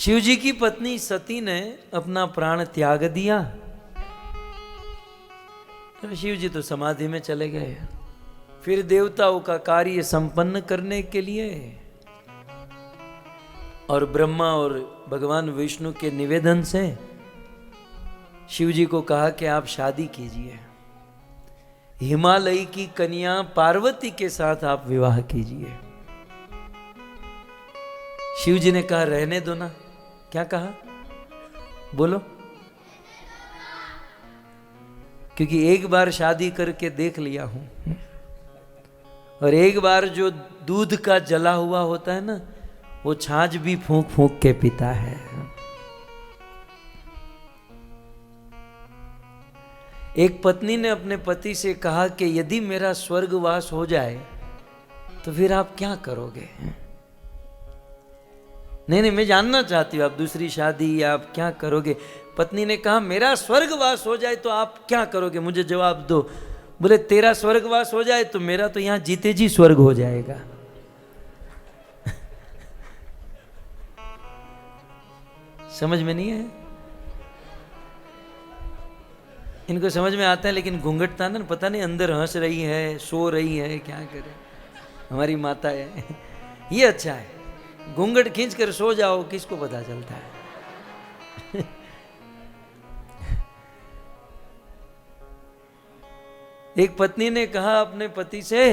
शिव जी की पत्नी सती ने अपना प्राण त्याग दिया। शिव जी तो समाधि में चले गए। फिर देवताओं का कार्य संपन्न करने के लिए और ब्रह्मा और भगवान विष्णु के निवेदन से शिव जी को कहा कि आप शादी कीजिए, हिमालय की कन्या पार्वती के साथ आप विवाह कीजिए। शिव जी ने कहा रहने दो ना। क्या कहा बोलो? क्योंकि एक बार शादी करके देख लिया हूं, और एक बार जो दूध का जला हुआ होता है ना, वो छाछ भी फूंक फूंक के पीता है। एक पत्नी ने अपने पति से कहा कि यदि मेरा स्वर्गवास हो जाए तो फिर आप क्या करोगे? नहीं, मैं जानना चाहती हूँ आप दूसरी शादी या आप क्या करोगे। पत्नी ने कहा मेरा स्वर्गवास हो जाए तो आप क्या करोगे, मुझे जवाब दो। बोले तेरा स्वर्गवास हो जाए तो मेरा तो यहां जीते जी स्वर्ग हो जाएगा। समझ में नहीं है? इनको समझ में आता है, लेकिन घूंघट था ना, पता नहीं अंदर हंस रही है, सो रही है, क्या करे। हमारी माता है। ये अच्छा है, घूंघट खींच कर सो जाओ, किसको पता चलता है। एक पत्नी ने कहा अपने पति से,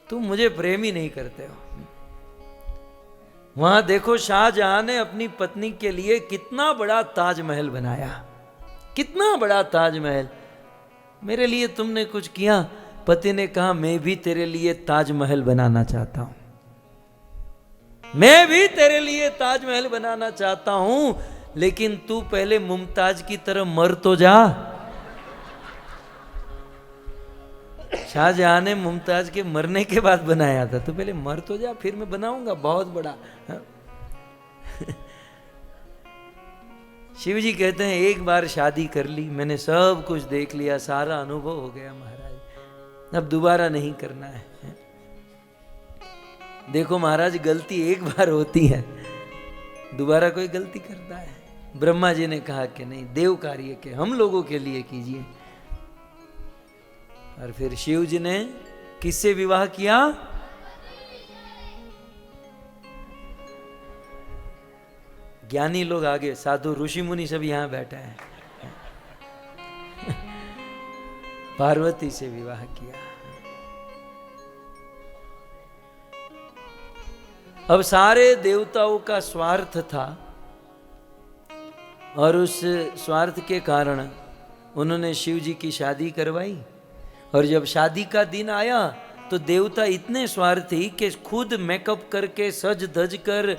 तुम मुझे प्रेम ही नहीं करते हो। वहां देखो शाहजहां ने अपनी पत्नी के लिए कितना बड़ा ताजमहल बनाया, कितना बड़ा ताजमहल। मेरे लिए तुमने कुछ किया? पति ने कहा मैं भी तेरे लिए ताजमहल बनाना चाहता हूं, मैं भी तेरे लिए ताजमहल बनाना चाहता हूं, लेकिन तू पहले मुमताज की तरह मर तो जा। शाहजहां ने मुमताज के मरने के बाद बनाया था, तो पहले मर तो जा, फिर मैं बनाऊंगा बहुत बड़ा। शिव जी कहते हैं एक बार शादी कर ली, मैंने सब कुछ देख लिया, सारा अनुभव हो गया महाराज, अब दोबारा नहीं करना है। देखो महाराज, गलती एक बार होती है, दोबारा कोई गलती करता है? ब्रह्मा जी ने कहा कि नहीं, देव कार्य के हम लोगों के लिए कीजिए। और फिर शिव जी ने किससे विवाह किया? ज्ञानी लोग आगे, साधु ऋषि मुनि सब यहां बैठे हैं। पार्वती से विवाह किया। अब सारे देवताओं का स्वार्थ था, और उस स्वार्थ के कारण उन्होंने शिव जी की शादी करवाई। और जब शादी का दिन आया तो देवता इतने स्वार्थी कि खुद मेकअप करके, सज धज कर,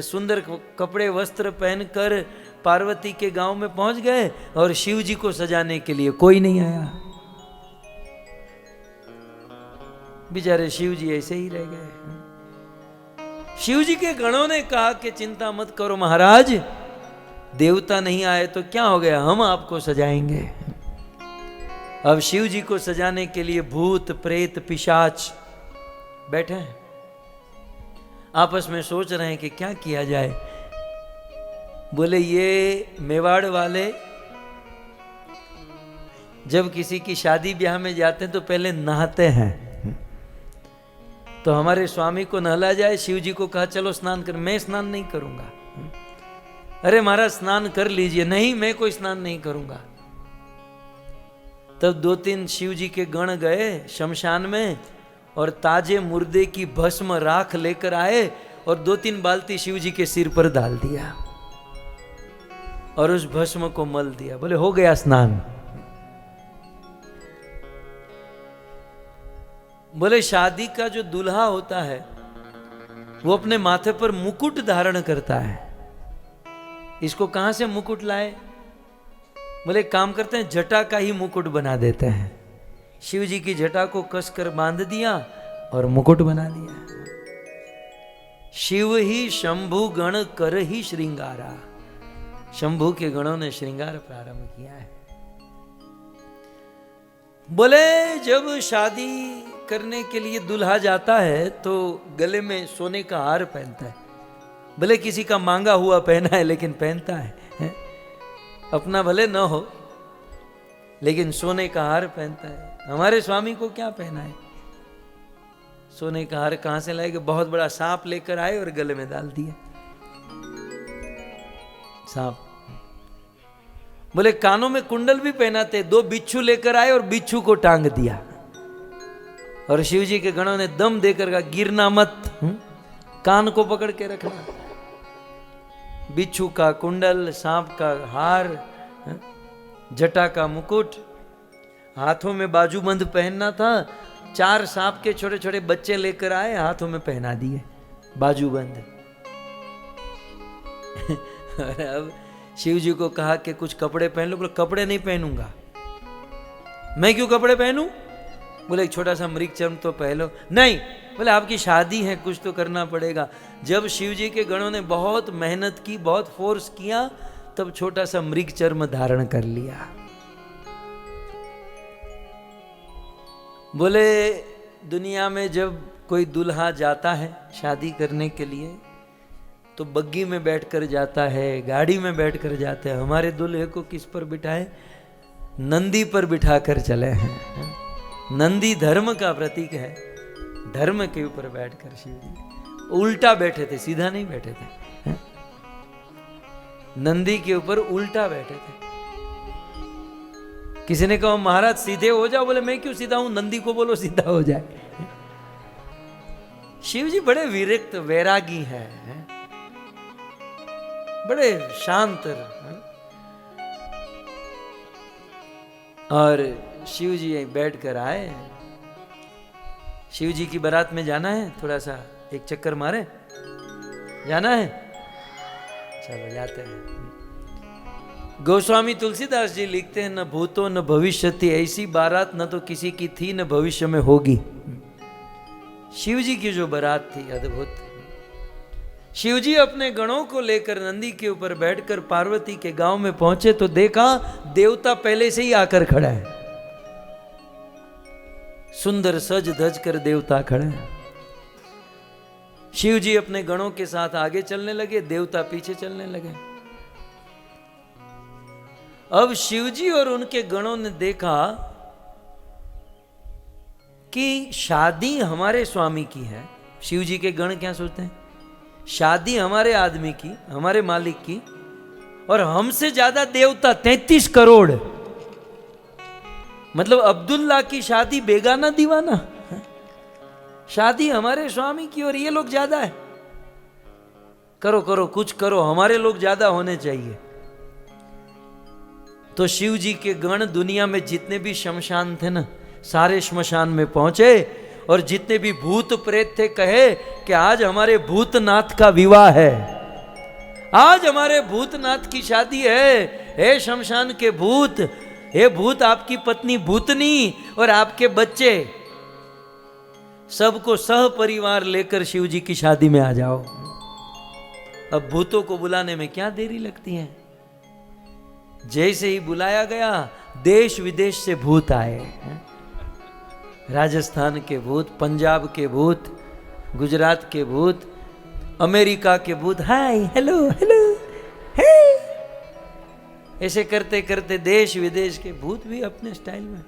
सुंदर कपड़े वस्त्र पहनकर पार्वती के गांव में पहुंच गए, और शिव जी को सजाने के लिए कोई नहीं आया। बेचारे शिव जी ऐसे ही रह गए। शिव जी के गणों ने कहा कि चिंता मत करो महाराज, देवता नहीं आए तो क्या हो गया, हम आपको सजाएंगे। अब शिव जी को सजाने के लिए भूत प्रेत पिशाच बैठे हैं, आपस में सोच रहे हैं कि क्या किया जाए। बोले ये मेवाड़ वाले जब किसी की शादी ब्याह में जाते हैं तो पहले नहाते हैं, तो हमारे स्वामी को नहला जाए। शिव जी को कहा चलो स्नान कर। मैं स्नान नहीं करूंगा। अरे महाराज स्नान कर लीजिए। नहीं, मैं कोई स्नान नहीं करूंगा। तब 2-3 शिव जी के गण गए शमशान में, और ताजे मुर्दे की भस्म राख लेकर आए, और 2-3 बाल्टी शिव जी के सिर पर डाल दिया, और उस भस्म को मल दिया। बोले हो गया स्नान। बोले शादी का जो दूल्हा होता है वो अपने माथे पर मुकुट धारण करता है। इसको कहां से मुकुट लाए? बोले काम करते हैं, जटा का ही मुकुट बना देते हैं। शिव जी की जटा को कसकर बांध दिया और मुकुट बना दिया। शिव ही शंभु गण कर ही श्रृंगारा। शंभु के गणों ने श्रृंगार प्रारंभ किया है। बोले जब शादी करने के लिए दूल्हा जाता है तो गले में सोने का हार पहनता है। भले किसी का मांगा हुआ पहना है लेकिन पहनता है, अपना भले न हो लेकिन सोने का हार पहनता है। हमारे स्वामी को क्या पहना है? सोने का हार कहां से लाए? बहुत बड़ा सांप लेकर आए और गले में डाल दिया सांप। बोले कानों में कुंडल भी पहनाते, 2 बिच्छू लेकर आए और बिच्छू को टांग दिया। और शिव जी के गणों ने दम देकर कहा गिरना मत, कान को पकड़ के रखना। बिच्छू का कुंडल, सांप का हार, जटा का मुकुट, हाथों में बाजूबंद पहनना था। 4 सांप के छोटे छोटे बच्चे लेकर आए, हाथों में पहना दिए बाजूबंद। और अब शिव जी को कहा कि कुछ कपड़े पहन लो। बोले कपड़े नहीं पहनूंगा। मैं क्यों कपड़े पहनूं? बोले एक छोटा सा मृग चर्म तो पहनो। नहीं, बोले आपकी शादी है, कुछ तो करना पड़ेगा। जब शिव जी के गणों ने बहुत मेहनत की, बहुत फोर्स किया, तब छोटा सा मृग चर्म धारण कर लिया। बोले दुनिया में जब कोई दूल्हा जाता है शादी करने के लिए तो बग्गी में बैठकर जाता है, गाड़ी में बैठकर जाता है। हमारे दूल्हे को किस पर बिठाए? नंदी पर बिठाकर चले हैं। नंदी धर्म का प्रतीक है। धर्म के ऊपर बैठकर शिव जी उल्टा बैठे थे, सीधा नहीं बैठे थे। नंदी के ऊपर उल्टा बैठे थे। किसी ने कहा महाराज सीधे हो जाओ। बोले मैं क्यों सीधा हूं, नंदी को बोलो सीधा हो जाए। शिव जी बड़े विरक्त वैरागी हैं, बड़े शांत। और शिव जी बैठ कर आए। शिव जी की बारात में जाना है, थोड़ा सा एक चक्कर मारे, जाना है? चलो जाते हैं। गोस्वामी तुलसीदास जी लिखते हैं न भूतो न भविष्यति, ऐसी बारात न तो किसी की थी न भविष्य में होगी। शिव जी की जो बारात थी अद्भुत। शिव जी अपने गणों को लेकर नंदी के ऊपर बैठकर पार्वती के गांव में पहुंचे तो देखा देवता पहले से ही आकर खड़ा है। सुंदर सज धज कर देवता खड़े हैं। शिव जी अपने गणों के साथ आगे चलने लगे, देवता पीछे चलने लगे। अब शिव जी और उनके गणों ने देखा कि शादी हमारे स्वामी की है। शिव जी के गण क्या सोचते हैं? शादी हमारे आदमी की, हमारे मालिक की, और हमसे ज्यादा देवता 33 करोड़। मतलब अब्दुल्ला की शादी बेगाना दीवाना, शादी हमारे स्वामी की और ये लोग ज्यादा है। करो करो कुछ करो, हमारे लोग ज्यादा होने चाहिए। तो शिव जी के गण दुनिया में जितने भी शमशान थे ना, सारे श्मशान में पहुंचे और जितने भी भूत प्रेत थे कहे कि आज हमारे भूतनाथ का विवाह है, आज हमारे भूतनाथ की शादी है। हे शमशान के भूत, हे भूत, आपकी पत्नी भूतनी और आपके बच्चे सबको सह परिवार लेकर शिव जी की शादी में आ जाओ। अब भूतों को बुलाने में क्या देरी लगती है। जैसे ही बुलाया गया देश विदेश से भूत आए। राजस्थान के भूत, पंजाब के भूत, गुजरात के भूत, अमेरिका के भूत, हाय हेलो हेलो हे, ऐसे करते करते देश विदेश के भूत भी अपने स्टाइल में।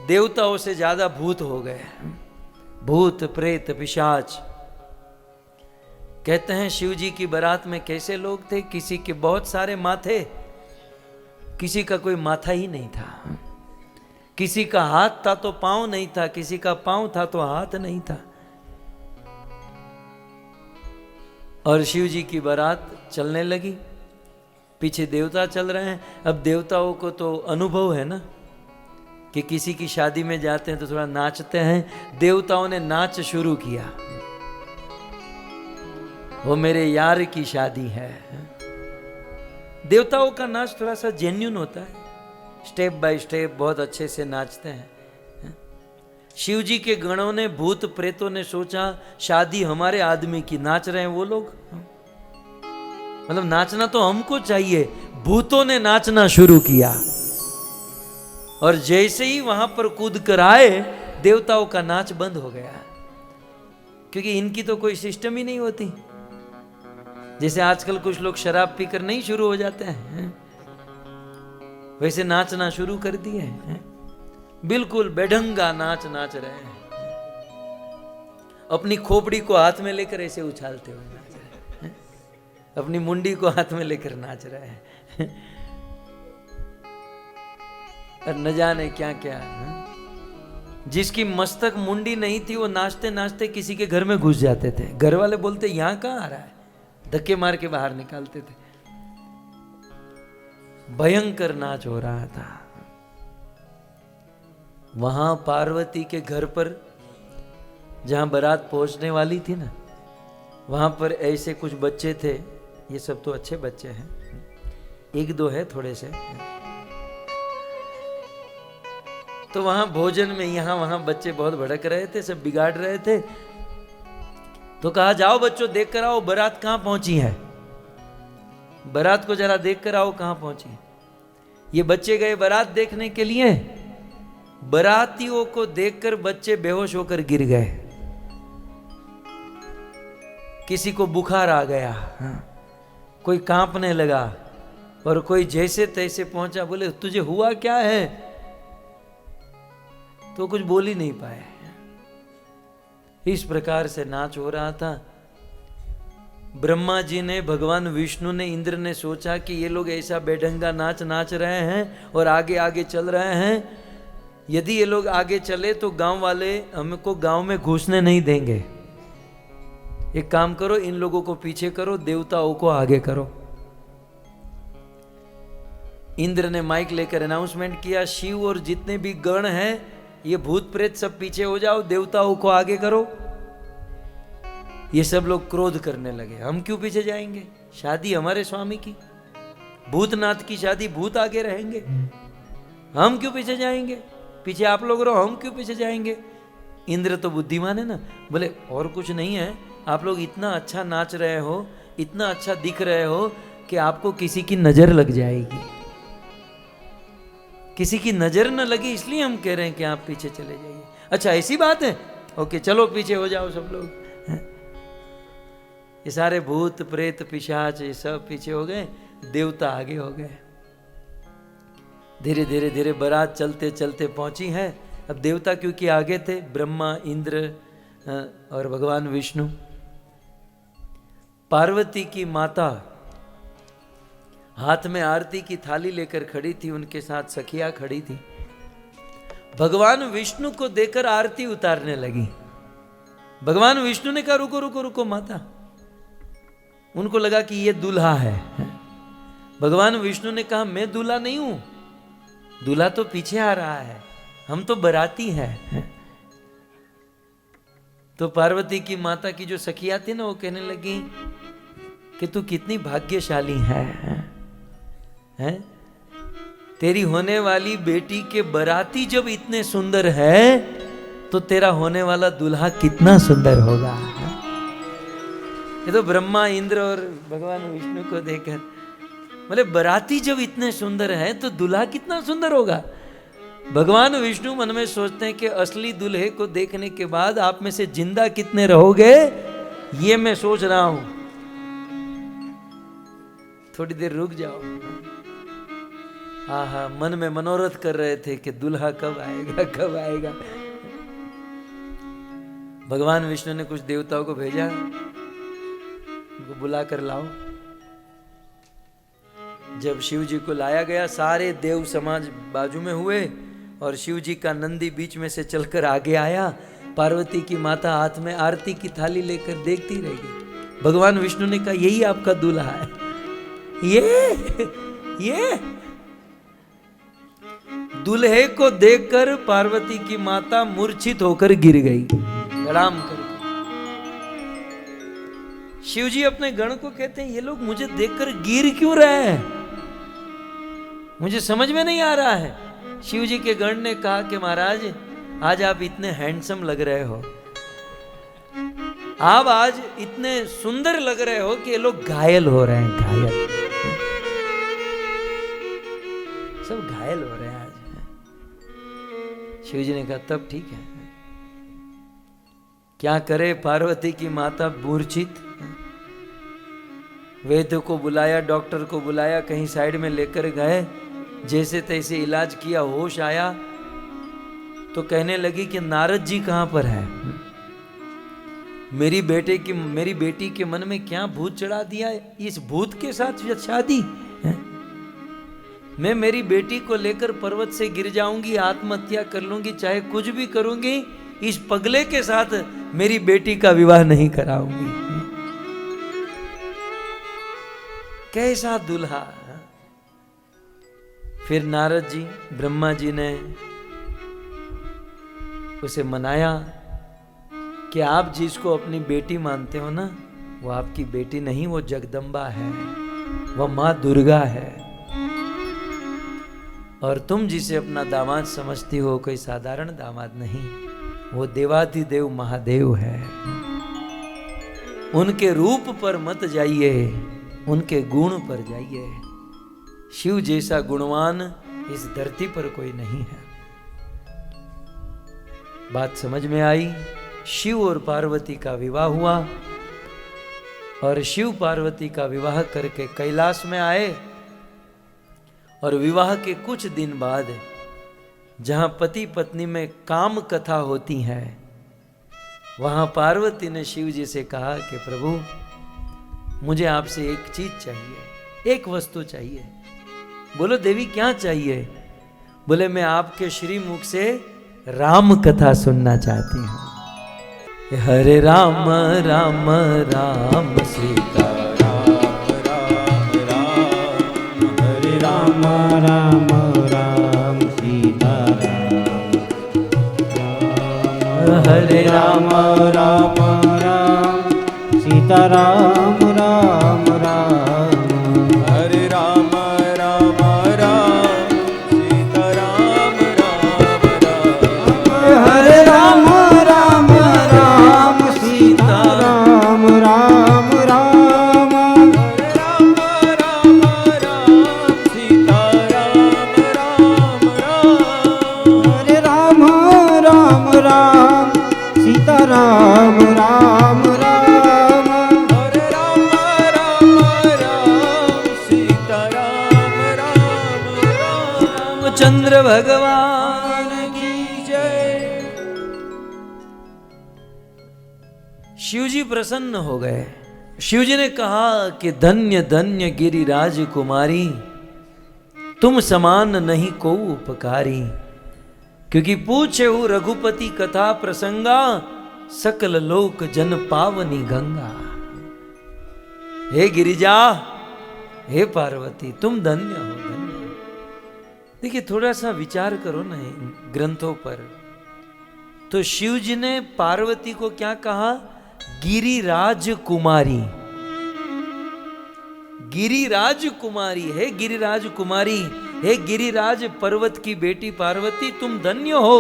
देवताओं से ज्यादा भूत हो गए। भूत प्रेत पिशाच। कहते हैं शिव जी की बारात में कैसे लोग थे, किसी के बहुत सारे माथे, किसी का कोई माथा ही नहीं था। किसी का हाथ था तो पांव नहीं था, किसी का पांव था तो हाथ नहीं था। और शिव जी की बारात चलने लगी, पीछे देवता चल रहे हैं। अब देवताओं को तो अनुभव है ना कि किसी की शादी में जाते हैं तो थोड़ा नाचते हैं। देवताओं ने नाच शुरू किया। वो मेरे यार की शादी है। देवताओं का नाच थोड़ा सा जेन्युइन होता है, स्टेप बाय स्टेप बहुत अच्छे से नाचते हैं। शिव जी के गणों ने, भूत प्रेतों ने सोचा शादी हमारे आदमी की, नाच रहे हैं वो लोग, मतलब नाचना तो हमको चाहिए। भूतों ने नाचना शुरू किया और जैसे ही वहां पर कूद कर आए देवताओं का नाच बंद हो गया। क्योंकि इनकी तो कोई सिस्टम ही नहीं होती। जैसे आजकल कुछ लोग शराब पीकर नहीं शुरू हो जाते हैं, वैसे नाचना शुरू कर दिए हैं। बिल्कुल बेढंगा नाच नाच रहे हैं, अपनी खोपड़ी को हाथ में लेकर ऐसे उछालते हुए नाच रहे हैं, अपनी मुंडी को हाथ में लेकर नाच रहे हैं, और न जाने क्या क्या है। जिसकी मस्तक मुंडी नहीं थी वो नाचते नाचते किसी के घर में घुस जाते थे। घर वाले बोलते यहां कहां आ रहा है, धक्के मार के बाहर निकालते थे। भयंकर नाच हो रहा था। वहां पार्वती के घर पर जहां बारात पहुंचने वाली थी ना, वहां पर ऐसे कुछ बच्चे थे। ये सब तो अच्छे बच्चे हैं, एक दो है थोड़े से। तो वहां भोजन में यहां वहां बच्चे बहुत भड़क रहे थे, सब बिगाड़ रहे थे। तो कहा जाओ बच्चों देख कर आओ बारात कहां पहुंची है, बारात को जरा देख कर आओ कहां पहुंची है। ये बच्चे गए बारात देखने के लिए। बारातियों को देखकर बच्चे बेहोश होकर गिर गए। किसी को बुखार आ गया, कोई कांपने लगा, और कोई जैसे तैसे पहुंचा। बोले तुझे हुआ क्या है, तो कुछ बोल ही नहीं पाए। इस प्रकार से नाच हो रहा था। ब्रह्मा जी ने, भगवान विष्णु ने, इंद्र ने सोचा कि ये लोग ऐसा बेढंगा नाच नाच रहे हैं और आगे आगे चल रहे हैं, यदि ये लोग आगे चले तो गांव वाले हमको गांव में घुसने नहीं देंगे। एक काम करो, इन लोगों को पीछे करो, देवताओं को आगे करो। इंद्र ने माइक लेकर अनाउंसमेंट किया, शिव और जितने भी गण हैं, ये भूत प्रेत सब पीछे हो जाओ, देवताओं को आगे करो। ये सब लोग क्रोध करने लगे, हम क्यों पीछे जाएंगे, शादी हमारे स्वामी की, भूतनाथ की शादी, भूत आगे रहेंगे, हम क्यों पीछे जाएंगे, पीछे आप लोग रहो, हम क्यों पीछे जाएंगे। इंद्र तो बुद्धिमान है ना, बोले और कुछ नहीं है, आप लोग इतना अच्छा नाच रहे हो, इतना अच्छा दिख रहे हो कि आपको किसी की नजर लग जाएगी। किसी की नजर न लगी इसलिए हम कह रहे हैं कि आप पीछे चले जाइए। अच्छा ऐसी बात है, ओके चलो पीछे हो जाओ सब लोग। ये सारे भूत प्रेत पिशाच ये सब पीछे हो गए, देवता आगे हो गए। धीरे धीरे धीरे बारात चलते चलते पहुंची है। अब देवता क्योंकि आगे थे, ब्रह्मा, इंद्र और भगवान विष्णु। पार्वती की माता हाथ में आरती की थाली लेकर खड़ी थी, उनके साथ सखिया खड़ी थी। भगवान विष्णु को देखकर आरती उतारने लगी। भगवान विष्णु ने कहा रुको रुको रुको माता, उनको लगा कि ये दूल्हा है। भगवान विष्णु ने कहा मैं दूल्हा नहीं हूं, दूल्हा तो पीछे आ रहा है, हम तो बाराती हैं। तो पार्वती की माता की जो सखिया थी ना, वो कहने लगी कि तू कितनी भाग्यशाली है? तेरी होने वाली बेटी के बाराती जब इतने सुंदर है तो तेरा होने वाला दूल्हा कितना सुंदर होगा। ये तो ब्रह्मा, इंद्र और भगवान विष्णु को देखकर बोले बाराती जब इतने सुंदर है तो दूल्हा कितना सुंदर होगा। भगवान विष्णु मन में सोचते हैं कि असली दूल्हे को देखने के बाद आप में से जिंदा कितने रहोगे, ये मैं सोच रहा हूं। थोड़ी देर रुक जाओ। हाँ हाँ, मन में मनोरथ कर रहे थे कि दूल्हा कब आएगा कब आएगा। भगवान विष्णु ने कुछ देवताओं को भेजा, उनको बुला कर लाओ। जब शिव जी को लाया गया, सारे देव समाज बाजू में हुए और शिव जी का नंदी बीच में से चलकर आगे आया। पार्वती की माता हाथ में आरती की थाली लेकर देखती रह गई। भगवान विष्णु ने कहा यही आपका दूल्हा है। ये दूल्हे को देखकर पार्वती की माता मूर्छित होकर गिर गई, प्रणाम करके। शिव जी अपने गण को कहते हैं ये लोग मुझे देखकर गिर क्यों रहे हैं, मुझे समझ में नहीं आ रहा है। शिव जी के गण ने कहा कि महाराज आज आप इतने हैंडसम लग रहे हो, आप आज इतने सुंदर लग रहे हो कि ये लोग घायल हो रहे हैं, घायल, सब घायल हो रहे हैं आज। शिव जी ने कहा तब ठीक है, क्या करे पार्वती की माता मूर्छित। वैद्य को बुलाया, डॉक्टर को बुलाया, कहीं साइड में लेकर गए, जैसे तैसे इलाज किया, होश आया तो कहने लगी कि नारद जी कहां पर है? मेरी बेटी के मन में क्या भूत चढ़ा दिया? इस भूत के साथ शादी है? मैं मेरी बेटी को लेकर पर्वत से गिर जाऊंगी, आत्महत्या कर लूंगी, चाहे कुछ भी करूंगी, इस पगले के साथ मेरी बेटी का विवाह नहीं कराऊंगी। कैसा दूल्हा। फिर नारद जी, ब्रह्मा जी ने उसे मनाया कि आप जिसको अपनी बेटी मानते हो ना, वो आपकी बेटी नहीं, वो जगदम्बा है, वो माँ दुर्गा है। और तुम जिसे अपना दामाद समझती हो, कोई साधारण दामाद नहीं, वो देवाधिदेव महादेव है। उनके रूप पर मत जाइए, उनके गुण पर जाइए। शिव जैसा गुणवान इस धरती पर कोई नहीं है। बात समझ में आई। शिव और पार्वती का विवाह हुआ और शिव पार्वती का विवाह करके कैलाश में आए। और विवाह के कुछ दिन बाद जहां पति पत्नी में काम कथा होती है, वहां पार्वती ने शिव जी से कहा कि प्रभु मुझे आपसे एक चीज चाहिए, एक वस्तु चाहिए। बोलो देवी क्या चाहिए? बोले मैं आपके श्री मुख से राम कथा सुनना चाहती हूँ। हरे राम राम राम सीता राम राम राम, हरे राम राम राम सीता राम, हरे राम राम राम सीता राम राम राम, हरे राम राम राम सीता राम राम राम, हरे राम राम राम सीता राम राम राम, हरे राम राम राम सीता राम राम राम, हरे राम राम राम सीता राम राम राम, हरे राम राम राम सीता राम राम राम। रामचंद्र भगवान की जय। शिव जी प्रसन्न हो गए। शिव जी ने कहा कि धन्य धन्य गिरिराज कुमारी, तुम समान नहीं को उपकारी, क्योंकि पूछे हूँ रघुपति कथा प्रसंगा, सकल लोक जन पावनी गंगा। हे गिरिजा, हे पार्वती, तुम धन्य हो, धन्य हो। देखिए थोड़ा सा विचार करो ना इन ग्रंथों पर। तो शिव जी ने पार्वती को क्या कहा? गिरिराज कुमारी। गिरिराज कुमारी, हे गिरिराज कुमारी, हे गिरिराज पर्वत की बेटी पार्वती, तुम धन्य हो।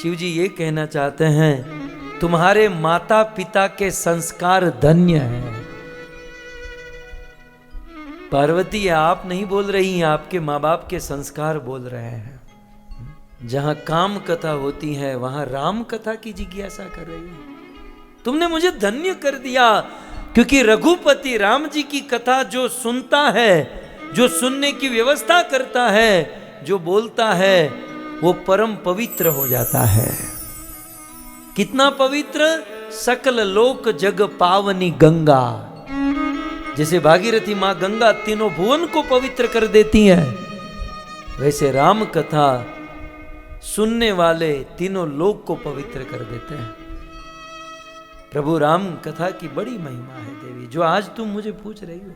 शिव जी ये कहना चाहते हैं तुम्हारे माता पिता के संस्कार धन्य हैं। पार्वती आप नहीं बोल रही हैं, आपके माँ बाप के संस्कार बोल रहे हैं। जहां काम कथा होती है वहां राम कथा की जिज्ञासा कर रही है। तुमने मुझे धन्य कर दिया, क्योंकि रघुपति राम जी की कथा जो सुनता है, जो सुनने की व्यवस्था करता है, जो बोलता है, वो परम पवित्र हो जाता है। कितना पवित्र? सकल लोक जग पावनी गंगा। जैसे भागीरथी मां गंगा तीनों भुवन को पवित्र कर देती है, वैसे राम कथा सुनने वाले तीनों लोक को पवित्र कर देते हैं। प्रभु राम कथा की बड़ी महिमा है देवी, जो आज तुम मुझे पूछ रही हो।